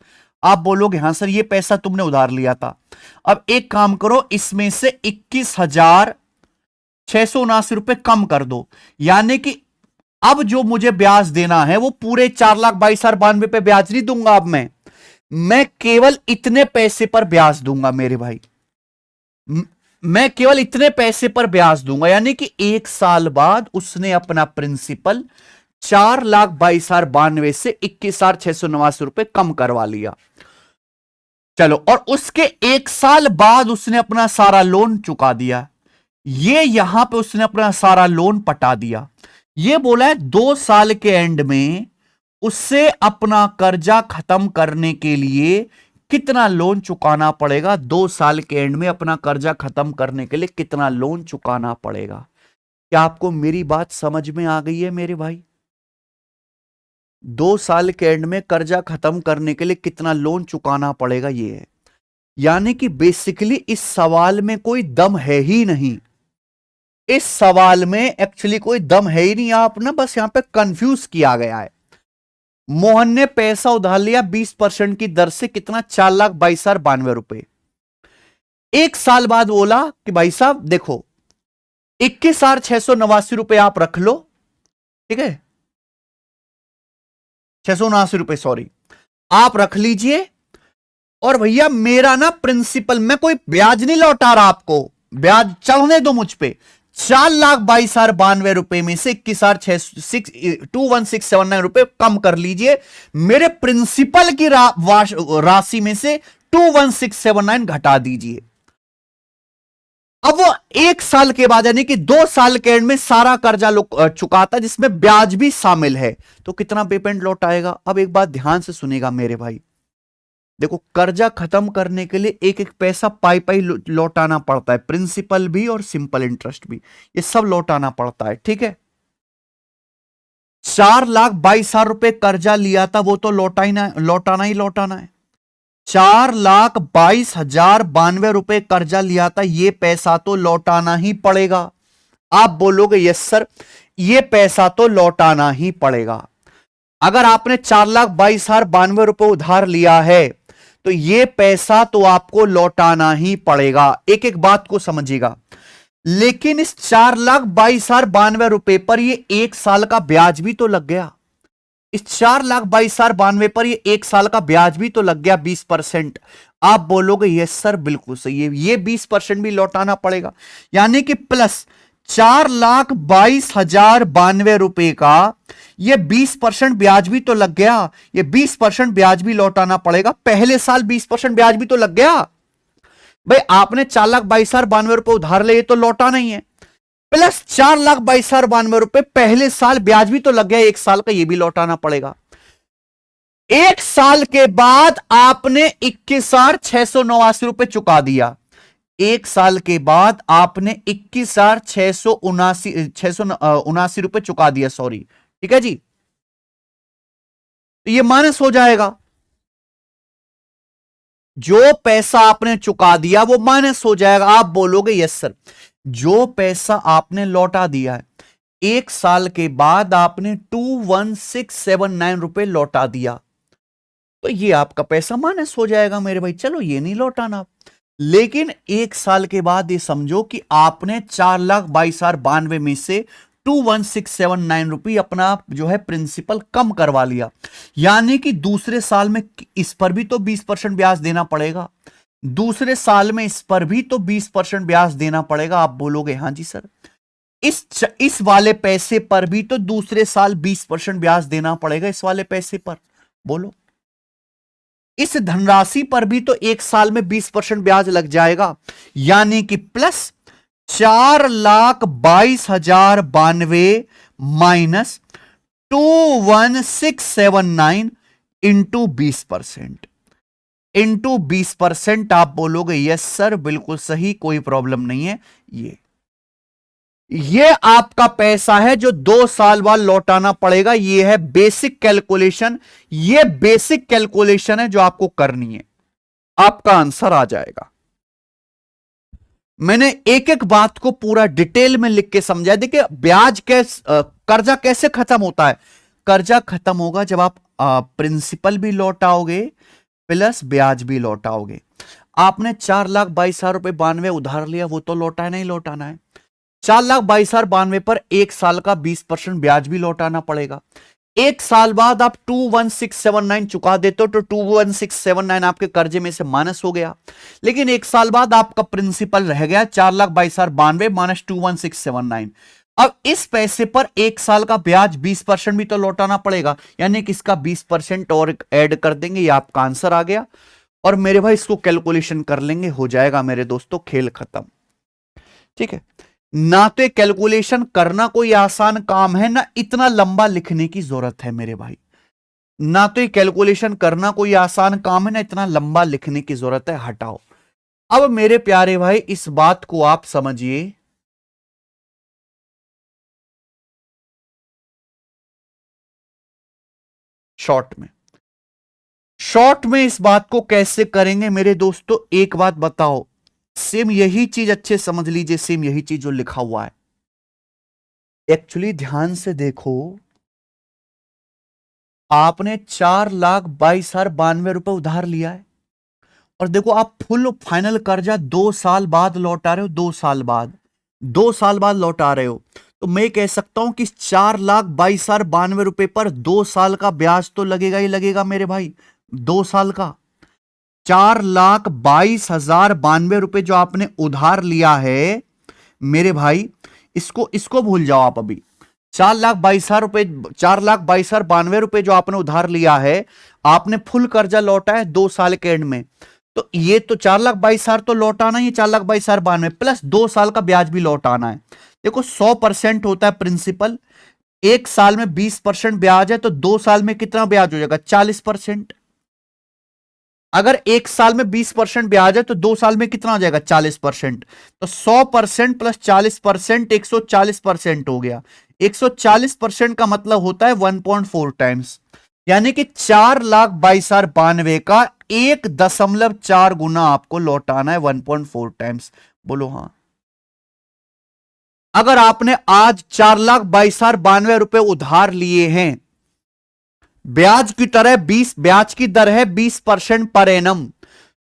आप बोलोगे हाँ सर, ये पैसा तुमने उधार लिया था। अब एक काम करो, इसमें से 21,679 रुपए कम कर दो, यानी कि अब जो मुझे ब्याज देना है वो पूरे 4,22,092 पे ब्याज नहीं दूंगा। अब मैं केवल इतने पैसे पर ब्याज दूंगा मेरे भाई, मैं केवल इतने पैसे पर ब्याज दूंगा। यानी कि एक साल बाद उसने अपना प्रिंसिपल 4,22,092 से 21,689 रुपए कम करवा लिया। चलो, और उसके एक साल बाद उसने अपना सारा लोन चुका दिया। ये यहां पे उसने अपना सारा लोन पटा दिया। ये बोला है 2 साल के एंड में उससे अपना कर्जा खत्म करने के लिए कितना लोन चुकाना पड़ेगा। 2 साल के एंड में अपना कर्जा खत्म करने के लिए कितना लोन चुकाना पड़ेगा। क्या आपको मेरी बात समझ में आ गई है मेरे भाई? 2 साल के एंड में कर्जा खत्म करने के लिए कितना लोन चुकाना पड़ेगा, ये है। यानी कि बेसिकली इस सवाल में कोई दम है ही नहीं। इस सवाल में एक्चुअली कोई दम है ही नहीं। आप ना बस यहां पे कंफ्यूज किया गया है। मोहन ने पैसा उधार लिया 20% की दर से, कितना, 4,22,092 रुपए। एक साल बाद बोला कि भाई साहब देखो 21,689 रुपए आप रख लो, ठीक है, 679 रुपए सॉरी, आप रख लीजिए। और भैया मेरा ना प्रिंसिपल, मैं कोई ब्याज नहीं लौटा रहा आपको, ब्याज चढ़ने दो मुझ पे। 4,22,092 रुपए में से 21,629 रुपए कम कर लीजिए। मेरे प्रिंसिपल की राशि में से 21,679 घटा दीजिए। अब वो एक साल के बाद, यानी कि 2 साल के एंड में सारा कर्जा चुकाता जिसमें ब्याज भी शामिल है, तो कितना पेमेंट लौट आएगा। अब एक बात ध्यान से सुनेगा मेरे भाई, देखो कर्जा खत्म करने के लिए एक एक पैसा पाई पाई लौटाना पड़ता है, प्रिंसिपल भी और सिंपल इंटरेस्ट भी, ये सब लौटाना पड़ता है, ठीक है। 4,22,000 रुपए कर्जा लिया था, वो तो लौटाना ही लौटाना है। 4,22,092 रुपए कर्जा लिया था, ये पैसा तो लौटाना ही पड़ेगा। आप बोलोगे यस सर, ये पैसा तो लौटाना ही पड़ेगा। अगर आपने 4,22,092 रुपए उधार लिया है तो ये पैसा तो आपको लौटाना ही पड़ेगा। एक एक बात को समझिएगा। लेकिन इस 4,22,092 रुपए पर ये एक साल का ब्याज भी तो लग गया। इस 4,22,092 पर ये एक साल का ब्याज भी तो लग गया 20%। आप बोलोगे यस सर बिल्कुल सही है, ये 20% भी लौटाना पड़ेगा। यानी कि प्लस 4,22,092 रुपए का ये 20% ब्याज भी तो लग गया, ये 20% ब्याज भी लौटाना पड़ेगा। पहले साल 20% ब्याज भी तो लग गया भाई। आपने 4,22,092 रुपए उधार ले, तो लौटा नहीं है, प्लस 4,22,092 रुपए पहले साल ब्याज भी तो लग गया, एक साल का, ये भी लौटाना पड़ेगा। एक साल के बाद आपने 21,689 रुपए चुका दिया। एक साल के बाद आपने 21,679 रुपए चुका दिया, सॉरी, ठीक है जी। तो ये माइनस हो जाएगा, जो पैसा आपने चुका दिया वो माइनस हो जाएगा। आप बोलोगे यस सर, जो पैसा आपने लौटा दिया है, एक साल के बाद आपने 21,679 रुपए लौटा दिया, तो ये आपका पैसा माइनस हो जाएगा मेरे भाई। चलो ये नहीं लौटाना। लेकिन एक साल के बाद ये समझो कि आपने 4,22,092 में से 21,679 रुपये अपना जो है प्रिंसिपल कम करवा लिया। यानी कि दूसरे साल में इस पर भी तो 20% ब्याज देना पड़ेगा, दूसरे साल में इस पर भी तो 20% ब्याज देना पड़ेगा। आप बोलोगे हाँ जी सर, इस वाले पैसे पर भी तो दूसरे साल 20% ब्याज देना पड़ेगा, इस वाले पैसे पर। बोलो, इस धनराशि पर भी तो एक साल में 20% ब्याज लग जाएगा। यानी कि प्लस 4,22,092 माइनस 21679 इंटू 20%। इंटू 20% आप बोलोगे यस सर बिल्कुल सही, कोई प्रॉब्लम नहीं है। ये आपका पैसा है जो 2 साल बाद लौटाना पड़ेगा। ये है बेसिक कैलकुलेशन, ये बेसिक कैलकुलेशन है जो आपको करनी है, आपका आंसर आ जाएगा। मैंने एक एक बात को पूरा डिटेल में लिख के समझाया। देखिए ब्याज कर्जा कैसे खत्म होता है? कर्जा खत्म होगा जब आप प्रिंसिपल भी लौटाओगे प्लस ब्याज भी लौटाओगे। आपने 4,22,92 उधार लिया, वो तो लौटाना नहीं लौटाना है। 4,22,92 पर 1 साल का 20% ब्याज भी लौटाना पड़ेगा। 1 साल बाद आप 21679 चुका देते हो तो 21679 आपके कर्जे में से माइनस हो गया। लेकिन 1 साल बाद आपका प्रिंसिपल रह गया 4,22,92 माइनस 21679। अब इस पैसे पर 1 साल का ब्याज 20% भी तो लौटाना पड़ेगा, यानी कि इसका 20% और ऐड कर देंगे। ये आपका आंसर आ गया। और मेरे भाई इसको कैलकुलेशन कर लेंगे, हो जाएगा मेरे दोस्तों, खेल खत्म। ठीक है, ना तो कैलकुलेशन करना कोई आसान काम है, ना इतना लंबा लिखने की जरूरत है मेरे भाई। ना तो कैलकुलेशन करना कोई आसान काम है, ना इतना लंबा लिखने की जरूरत है। हटाओ। अब मेरे प्यारे भाई इस बात को आप समझिए, शॉर्ट में इस बात को कैसे करेंगे मेरे दोस्तों, एक बात बताओ। सेम यही चीज अच्छे समझ लीजिए, सेम यही चीज जो लिखा हुआ है। एक्चुअली ध्यान से देखो, आपने 4,22,92 रुपए उधार लिया है और देखो आप फुल फाइनल कर्जा 2 साल बाद लौटा रहे हो। 2 साल बाद लौटा रहे हो, तो मैं कह सकता हूं कि 4,22,92 रुपए पर 2 साल का ब्याज तो लगेगा ही लगेगा मेरे भाई। 2 साल का 4,22,92 रुपए जो आपने उधार लिया है मेरे भाई, इसको भूल जाओ आप अभी। 4,22,92 रुपए जो आपने उधार लिया है, आपने फुल कर्जा लौटा है 2 साल के एंड में, तो ये तो 4,22,000 तो लौटाना ही, 4,22,92 प्लस 2 साल का ब्याज भी लौटाना है। देखो 100% होता है प्रिंसिपल, 1 साल में 20% ब्याज है, तो 2 साल में कितना ब्याज हो जाएगा? 40%। अगर 1 साल में 20% ब्याज है तो 2 साल में कितना हो जाएगा? 40%। तो 100% प्लस 40% 140% हो गया। 140% का मतलब होता है 1.4 टाइम्स, यानी कि 4,22,92 का 1.4 गुना आपको लौटाना है 1.4 टाइम्स। बोलो हाँ। अगर आपने आज 4,22,92 रुपए उधार लिए हैं, ब्याज की दर है 20% पर एनम,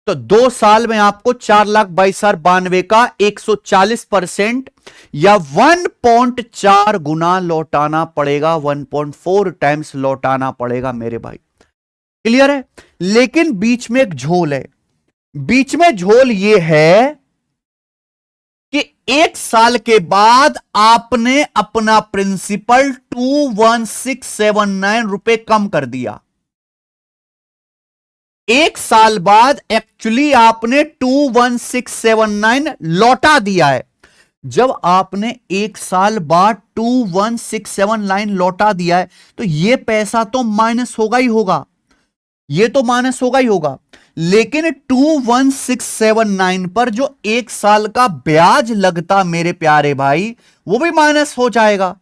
तो 2 साल में आपको 4,22,92 का 140% या 1.4 गुना लौटाना पड़ेगा, 1.4 टाइम्स लौटाना पड़ेगा मेरे भाई। क्लियर है? लेकिन बीच में एक झोल है। बीच में झोल यह है कि 1 साल के बाद आपने अपना प्रिंसिपल 21679 रुपए कम कर दिया। 1 साल बाद एक्चुअली आपने 21679 लौटा दिया है। जब आपने 1 साल बाद 21679 लौटा दिया है, तो यह पैसा तो माइनस होगा ही होगा, यह तो माइनस होगा ही होगा। लेकिन 21679 पर जो 1 साल का ब्याज लगता मेरे प्यारे भाई, वो भी माइनस हो जाएगा।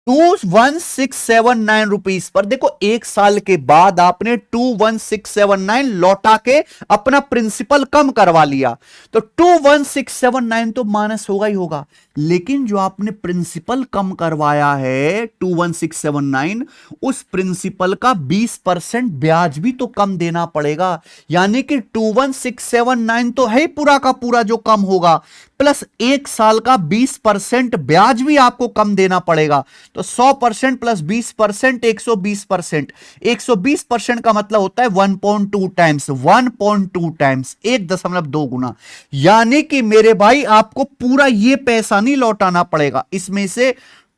21679 रुपीस पर देखो 1 साल के बाद आपने 21679 लौटा के अपना प्रिंसिपल कम करवा लिया, तो 21679 तो माइनस होगा ही होगा। लेकिन जो आपने प्रिंसिपल कम करवाया है 21679, उस प्रिंसिपल का 20% ब्याज भी तो कम देना पड़ेगा, यानी कि 21679 तो है ही पूरा का पूरा जो कम होगा, प्लस 1 साल का 20% ब्याज भी आपको कम देना पड़ेगा। तो 100% प्लस 20% 120%। 120% का मतलब होता है 1.2 टाइम्स, 1.2 टाइम्स 1.2 गुना। यानी कि मेरे भाई आपको पूरा ये पैसा नहीं लौटाना पड़ेगा, इसमें से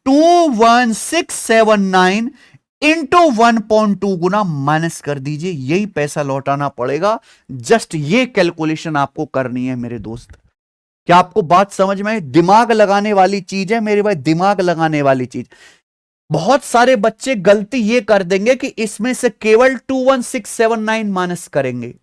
21679 इंटू 1.2 गुना माइनस कर दीजिए, यही पैसा लौटाना पड़ेगा। जस्ट ये कैलकुलेशन आपको करनी है मेरे दोस्त। क्या आपको बात समझ में आई? दिमाग लगाने वाली चीज है मेरे भाई, दिमाग लगाने वाली चीज। बहुत सारे बच्चे गलती ये कर देंगे कि इसमें से केवल 21679 माइनस करेंगे।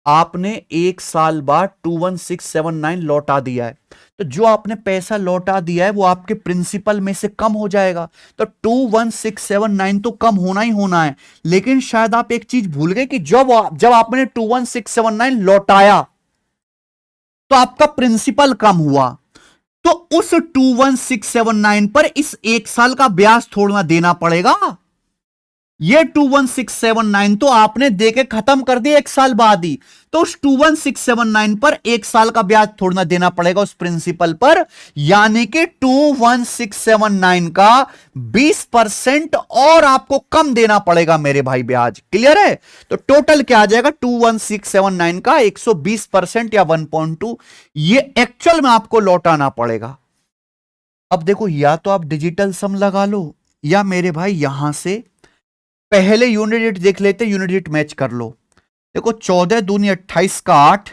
आपने एक साल बाद 21679 लौटा दिया है, तो जो आपने पैसा लौटा दिया है वो आपके प्रिंसिपल में से कम हो जाएगा। तो 21679 तो कम होना ही होना है, लेकिन शायद आप एक चीज भूल गए कि जब आपने 21679 लौटाया तो आपका प्रिंसिपल कम हुआ, तो उस 21679 पर इस एक साल का ब्याज थोड़ा देना पड़ेगा। ये 21679 तो आपने देके खत्म कर दिया एक साल बाद ही, तो उस 21679 पर एक साल का ब्याज थोड़ा देना पड़ेगा उस प्रिंसिपल पर, यानी कि 21679 का 20% और आपको कम देना पड़ेगा मेरे भाई ब्याज। क्लियर है? तो टोटल क्या आ जाएगा 21679 का 120% या 1.2, ये एक्चुअल में आपको लौटाना पड़ेगा। अब देखो, या तो आप डिजिटल सम लगा लो, या मेरे भाई यहां से पहले यूनिट रेट देख लेते, यूनिट रेट मैच कर लो। देखो 14 दूनी 28 का 8,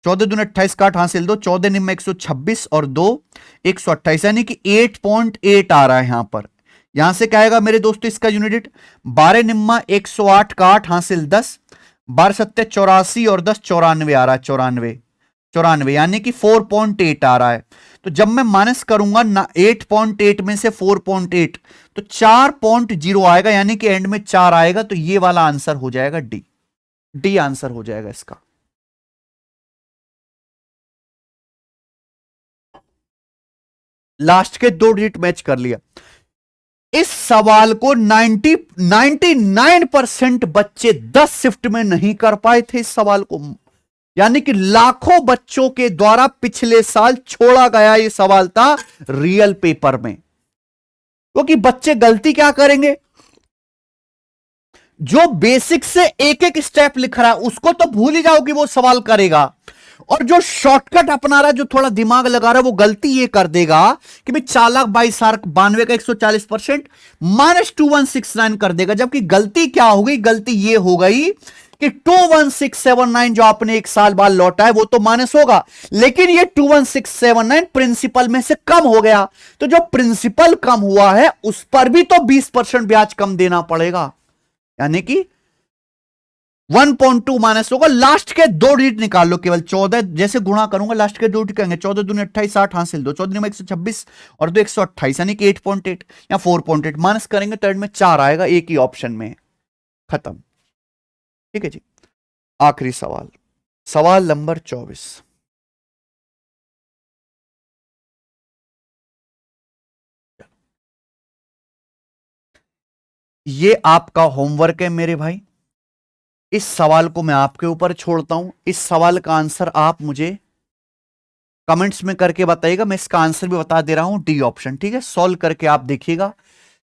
14 दूनी 28 का 8 हासिल दो, 14 निम्न 126 और 2 128, यानी कि 8.8 आ रहा है यहां पर। यहां से क्या आएगा मेरे दोस्तों इसका यूनिट रेट? 12 निम्मा 108 का 8 हासिल 10, 12 सत्ते 84 और 10 94 आ रहा है, 94 यानी कि 4.8 आ रहा है। तो जब मैं माइनस करूंगा ना 8.8 में से 4.8, तो 4.0 आएगा, यानी कि एंड में 4 आएगा। तो ये वाला आंसर हो जाएगा डी आंसर हो जाएगा इसका। लास्ट के 2 डिजिट मैच कर लिया। इस सवाल को 99% बच्चे 10 शिफ्ट में नहीं कर पाए थे इस सवाल को, यानी कि लाखों बच्चों के द्वारा पिछले साल छोड़ा गया ये सवाल था रियल पेपर में। क्योंकि बच्चे गलती क्या करेंगे, जो बेसिक से एक एक स्टेप लिख रहा है उसको तो भूल ही जाओ कि वो सवाल करेगा, और जो शॉर्टकट अपना रहा है, जो थोड़ा दिमाग लगा रहा है, वो गलती ये कर देगा कि भाई 4,92,92 का 140% माइनस 2169 कर देगा। जबकि गलती क्या हो गई? गलती ये हो गई कि 21679 जो आपने एक साल बाद लौटा है वो तो माइनस होगा, लेकिन ये 21679 प्रिंसिपल में से कम हो गया। तो जो प्रिंसिपल कम हुआ है उस पर भी तो 20% ब्याज कम देना पड़ेगा, यानी कि 1.2 माइनस होगा। लास्ट के 2 डिजिट निकाल लो केवल। 14 जैसे गुणा करूंगा, लास्ट के 2 डिजिट कहेंगे, 14 दूनी 28 8 हासिल दो, 14 में 126 और 2 128, यानी कि 8.8 या 4.8 माइनस करेंगे तो एंड में 4 आएगा, एक ही ऑप्शन में। खत्म। ठीक है जी। आखिरी सवाल, सवाल नंबर 24। ये आपका होमवर्क है मेरे भाई। इस सवाल को मैं आपके ऊपर छोड़ता हूं। इस सवाल का आंसर आप मुझे कमेंट्स में करके बताइएगा। मैं इसका आंसर भी बता दे रहा हूं, डी ऑप्शन। ठीक है, सॉल्व करके आप देखिएगा।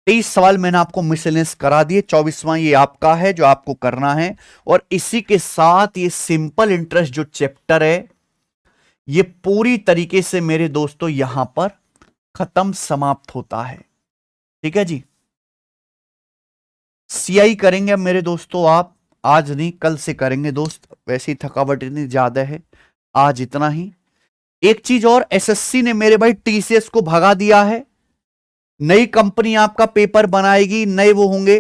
23 सवाल मैंने आपको मिसलेनियस करा दिए, 24वां ये आपका है जो आपको करना है। और इसी के साथ ये सिंपल इंटरेस्ट जो चैप्टर है ये पूरी तरीके से मेरे दोस्तों यहां पर खत्म समाप्त होता है। ठीक है जी। सीआई करेंगे अब मेरे दोस्तों आप, आज नहीं कल से करेंगे दोस्त, वैसे ही थकावट इतनी ज्यादा है। आज इतना ही। एक चीज और, एसएससी ने मेरे भाई टीसीएस को भगा दिया है। नई कंपनी आपका पेपर बनाएगी, नए वो होंगे,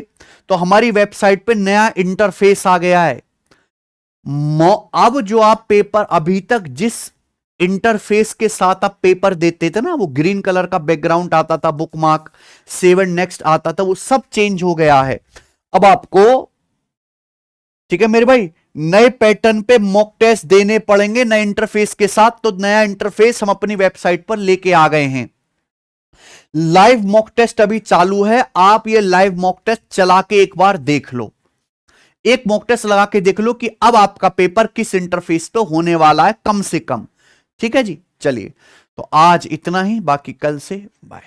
तो हमारी वेबसाइट पे नया इंटरफेस आ गया है। अब जो आप पेपर अभी तक जिस इंटरफेस के साथ आप पेपर देते थे ना, वो ग्रीन कलर का बैकग्राउंड आता था, book mark, save and next आता था, वो सब चेंज हो गया है। अब आपको, ठीक है मेरे भाई, नए पैटर्न पे मॉक टेस्ट देने पड़ेंगे नए इंटरफेस के साथ। तो नया इंटरफेस हम अपनी वेबसाइट पर लेके आ गए हैं। लाइव मॉक टेस्ट अभी चालू है, आप ये लाइव मॉक टेस्ट चला के एक बार देख लो। एक मॉक टेस्ट लगा के देख लो कि अब आपका पेपर किस इंटरफेस पे होने वाला है कम से कम। ठीक है जी, चलिए तो आज इतना ही, बाकी कल से बाय।